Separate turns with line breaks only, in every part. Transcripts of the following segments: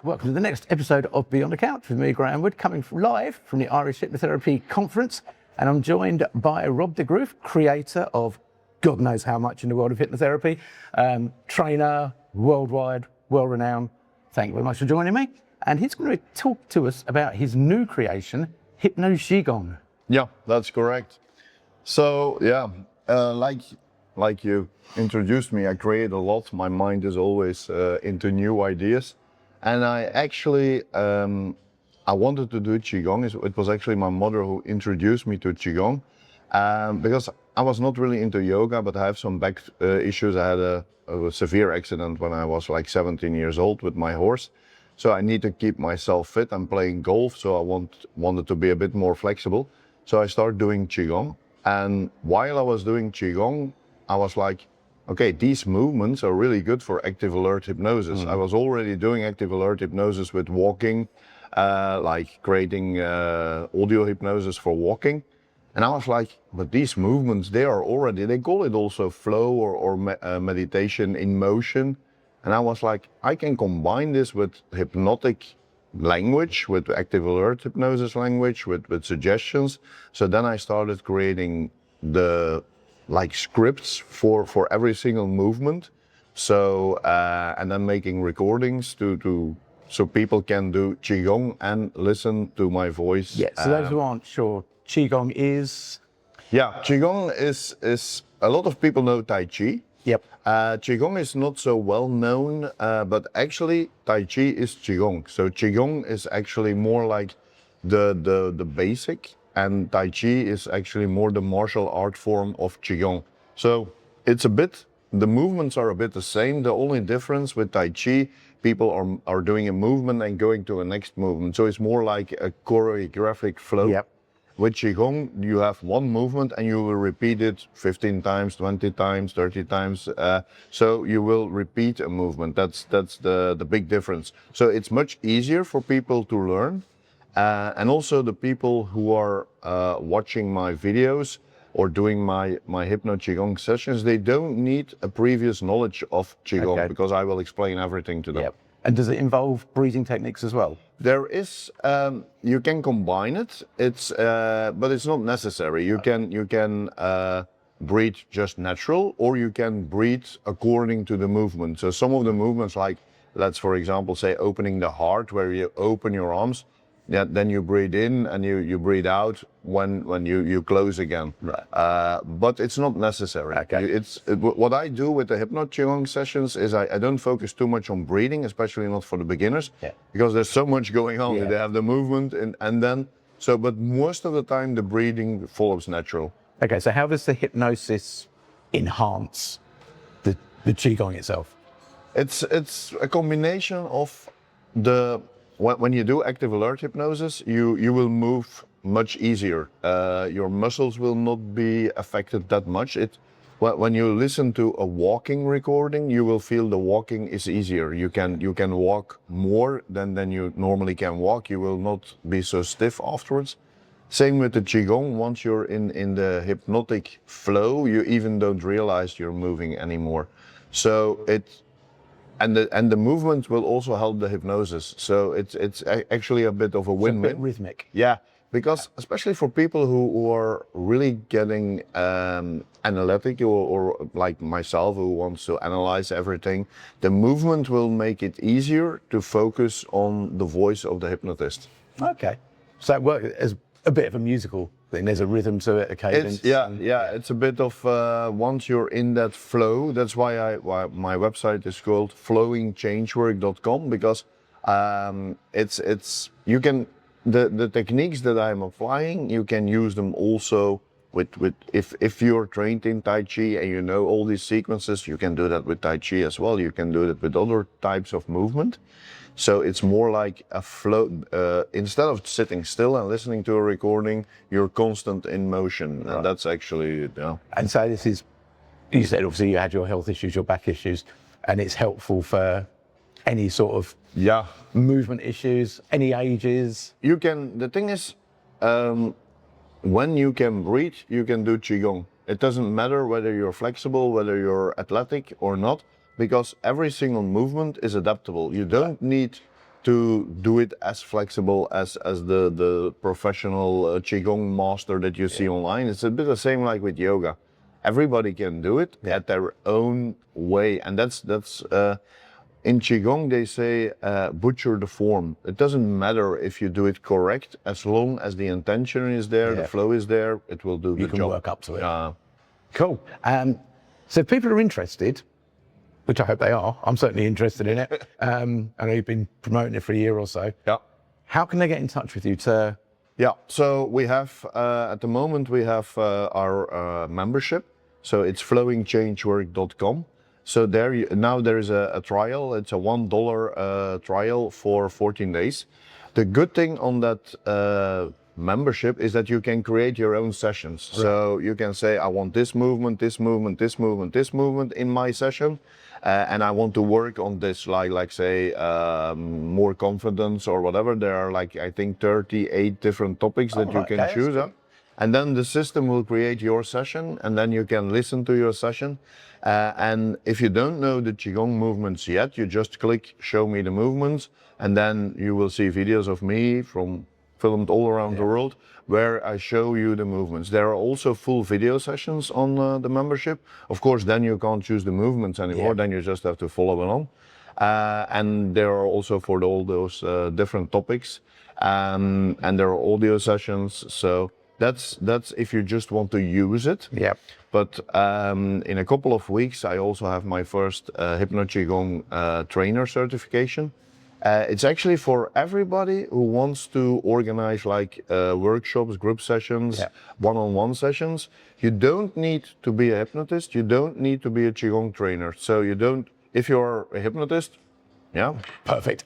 Welcome to the next episode of Beyond the Couch with me, Graham Wood, coming live from the Irish Hypnotherapy Conference. And I'm joined by Rob De Groof, creator of God knows how much in the world of hypnotherapy, trainer, worldwide, well-renowned. Thank you very much for joining me. And he's going to talk to us about his new creation, Hypno Qi-Gong.
Yeah, that's correct. So yeah, like you introduced me, I create a lot. My mind is always into new ideas, and I actually I wanted to do Qigong. It was actually my mother who introduced me to Qigong, because I was not really into yoga, but I have some back issues. I had a severe accident when I was like 17 years old with my horse. So I need to keep myself fit. I'm playing golf, so I wanted to be a bit more flexible. So I started doing Qigong. And while I was doing Qigong, I was like, okay, these movements are really good for active alert hypnosis. I was already doing active alert hypnosis with walking, like creating audio hypnosis for walking. And I was like, but these movements, they call it also flow or meditation in motion. And I was like, I can combine this with hypnotic language, with active alert hypnosis language, with suggestions. So then I started creating the scripts for every single movement. So and then making recordings so people can do Qigong and listen to my voice.
Yeah, so those who aren't sure, Qigong is?
Yeah, Qigong is a lot of people know Tai Chi.
Yep.
Qigong is not so well known, but actually Tai Chi is Qigong. So Qigong is actually more like the basic, and Tai Chi is actually more the martial art form of Qigong. So the movements are a bit the same. The only difference with Tai Chi, people are doing a movement and going to a next movement. So it's more like a choreographic flow.
Yep.
With Qigong, you have one movement and you will repeat it 15 times, 20 times, 30 times. So you will repeat a movement. That's the big difference. So it's much easier for people to learn. And also the people who are watching my videos or doing my Hypno Qigong sessions, they don't need a previous knowledge of Qigong, because I will explain everything to them.
Yep. And does it involve breathing techniques as well?
There is, you can combine it. But it's not necessary. You can breathe just natural, or you can breathe according to the movement. So some of the movements, like let's for example say opening the heart, where you open your arms, then you breathe in and you breathe out when you close again.
Right.
But it's not necessary.
Okay.
What I do with the Hypno Qigong sessions is I don't focus too much on breathing, especially not for the beginners, because there's so much going on.
Yeah.
They have the movement but most of the time the breathing follows natural.
Okay, so how does the hypnosis enhance the Qigong itself?
It's a combination of when you do active alert hypnosis, you will move much easier. Your muscles will not be affected that much. When you listen to a walking recording, you will feel the walking is easier. You can walk more than you normally can walk. You will not be so stiff afterwards. Same with the Qigong. Once you're in the hypnotic flow, you even don't realize you're moving anymore. So And the movement will also help the hypnosis. So it's actually a bit of a win-win.
It's a bit rhythmic.
Yeah, because especially for people who are really getting analytic, or like myself, who wants to analyze everything, the movement will make it easier to focus on the voice of the hypnotist.
Okay, so it works as a bit of a musical thing. There's a rhythm to it, a cadence.
It's a bit of once you're in that flow. That's why my website is called flowingchangework.com, because you can the techniques that I'm applying, you can use them also with if you're trained in Tai Chi and you know all these sequences, you can do that with Tai Chi as well. You can do it with other types of movement. So it's more like a flow. Instead of sitting still and listening to a recording, you're constant in motion. Right. And that's actually,
And so this is, you said obviously you had your health issues, your back issues, and it's helpful for any sort of movement issues, any ages.
The thing is, when you can breathe, you can do Qigong. It doesn't matter whether you're flexible, whether you're athletic or not, because every single movement is adaptable. You don't need to do it as flexible as the professional Qigong master that you see online. It's a bit the same like with yoga. Everybody can do it at their own way, and that's in Qigong they say butcher the form. It doesn't matter if you do it correct, as long as the intention is there, the flow is there, it will do the job.
You can work up to it. Cool. So if people are interested, which I hope they are, I'm certainly interested in it. I know you've been promoting it for a year or so.
Yeah.
How can they get in touch with you to?
Yeah, so we have, at the moment we have our membership. So it's flowingchangework.com. So now there is a trial. It's a $1 trial for 14 days. The good thing on that membership is that you can create your own sessions. Right. So you can say, I want this movement, this movement, this movement, this movement in my session. And I want to work on this, like say, more confidence or whatever. There are I think 38 different topics that you can choose. And then the system will create your session, and then you can listen to your session. And if you don't know the Qigong movements yet, you just click show me the movements, and then you will see videos of me filmed all around the world where I show you the movements. There are also full video sessions on the membership. Of course, then you can't choose the movements anymore, then you just have to follow along. And there are also for all those different topics, and there are audio sessions. So that's if you just want to use it.
Yeah.
But in a couple of weeks, I also have my first Hypno Qi-Gong trainer certification. It's actually for everybody who wants to organize workshops, group sessions, one-on-one sessions. You don't need to be a hypnotist. You don't need to be a Qigong trainer. So if you're a hypnotist, perfect.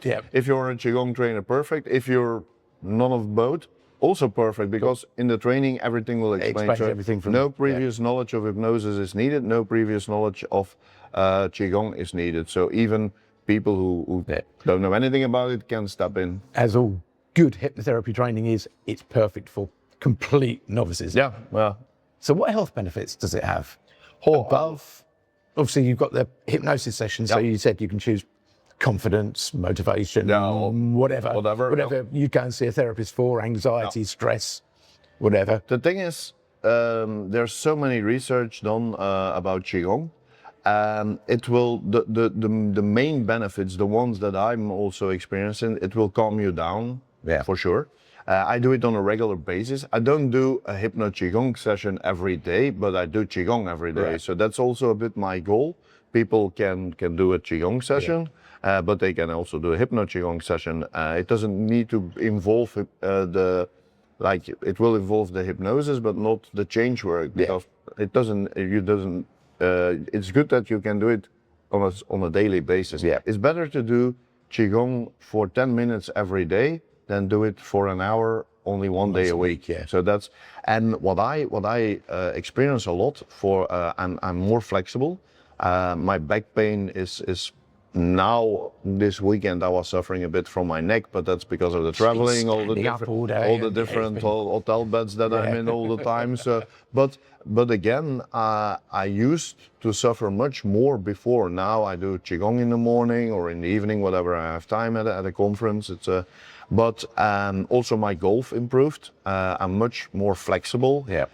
Yeah. If you're a Qigong trainer, perfect. If you're none of both, also perfect, because in the training everything will explain. So
everything from
no previous knowledge of hypnosis is needed. No previous knowledge of Qigong is needed. So even people who don't know anything about it can step in.
As all good hypnotherapy training is, it's perfect for complete novices.
Yeah. Well.
So what health benefits does it have? Above, obviously you've got the hypnosis session, so you said you can choose confidence, motivation, whatever you go and see a therapist for, anxiety, stress, whatever.
The thing is, there's so many research done about Qigong. It will, the main benefits, the ones that I'm also experiencing, it will calm you down, for sure. I do it on a regular basis. I don't do a Hypno Qigong session every day, but I do Qigong every day. Right. So that's also a bit my goal. People can do a Qigong session, but they can also do a Hypno Qigong session. It doesn't need to involve it will involve the hypnosis, but not the change work, because it's good that you can do it on a daily basis. Yeah. It's better to do Qigong for 10 minutes every day than do it for an hour only one day a week. Yeah. So that's, and what I experience a lot I'm more flexible. My back pain is now, this weekend I was suffering a bit from my neck, but that's because of the traveling, all the different hotel beds that I'm in all the time. So, but again, I used to suffer much more before. Now I do Qigong in the morning or in the evening, whatever I have time at a conference. But also my golf improved. I'm much more flexible. Yeah.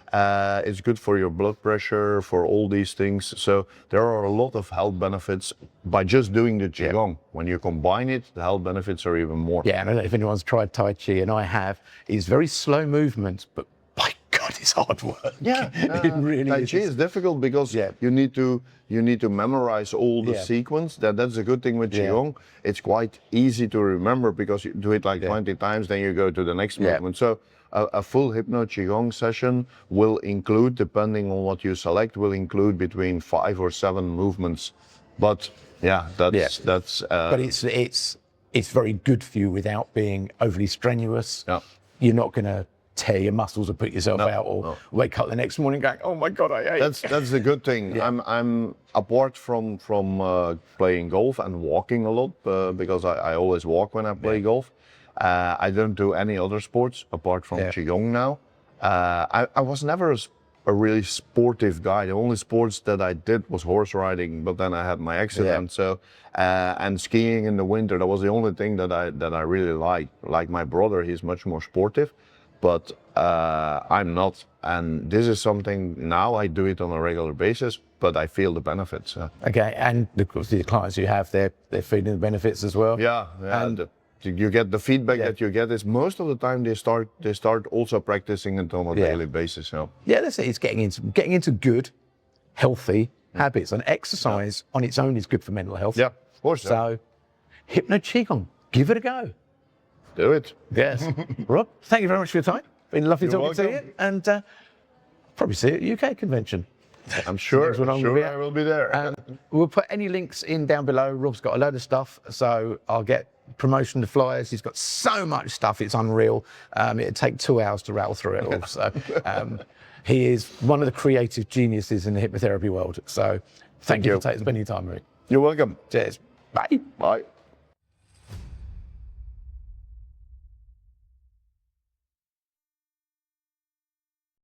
It's good for your blood pressure, for all these things. So there are a lot of health benefits by just doing the Qigong. Yeah. When you combine it, the health benefits are even more.
Yeah, and I don't know if anyone's tried Tai Chi, and I have. It's very slow movements, but by God, it's hard work.
Yeah,
it really
Tai Chi is difficult because you need to memorize all the sequence. That's a good thing with Qigong. It's quite easy to remember because you do it 20 times, then you go to the next movement. So a full Hypno Qigong session will include, depending on what you select, will include between 5 or 7 movements. But but
it's very good for you without being overly strenuous. Yeah. You're not going to tear your muscles or put yourself out or wake up the next morning going, oh my God, I ate.
That's the good thing. Yeah. I'm apart from playing golf and walking a lot because I always walk when I play golf. I don't do any other sports apart from Qigong now. I was never a really sportive guy. The only sports that I did was horse riding, but then I had my accident. So and skiing in the winter, that was the only thing that I really liked. Like my brother, he's much more sportive, but I'm not. And this is something now I do it on a regular basis, but I feel the benefits.
Okay, and of course the clients you have, they're feeling the benefits as well.
Yeah, and you get the feedback that you get is most of the time they start also practicing it on a daily basis. So
yeah, that's it. It's getting into good, healthy habits, and exercise on its own is good for mental health.
yeah, of course.
So, Hypno Qi-Gong, give it a go.
Do it.
Yes. Rob, thank you very much for your time. Been lovely
You're
talking to
welcome.
you, and probably see you at UK convention.
I'm sure.
Next one I'm
Sure,
gonna be
I
at.
will be there.
We'll put any links in down below. Rob's got a load of stuff, so I'll get promotion to flyers. He's got so much stuff, it's unreal. It'd take 2 hours to rattle through it all. So he is one of the creative geniuses in the hypnotherapy world. So thank you for spending time with me.
You're welcome.
Cheers. Bye.
Bye.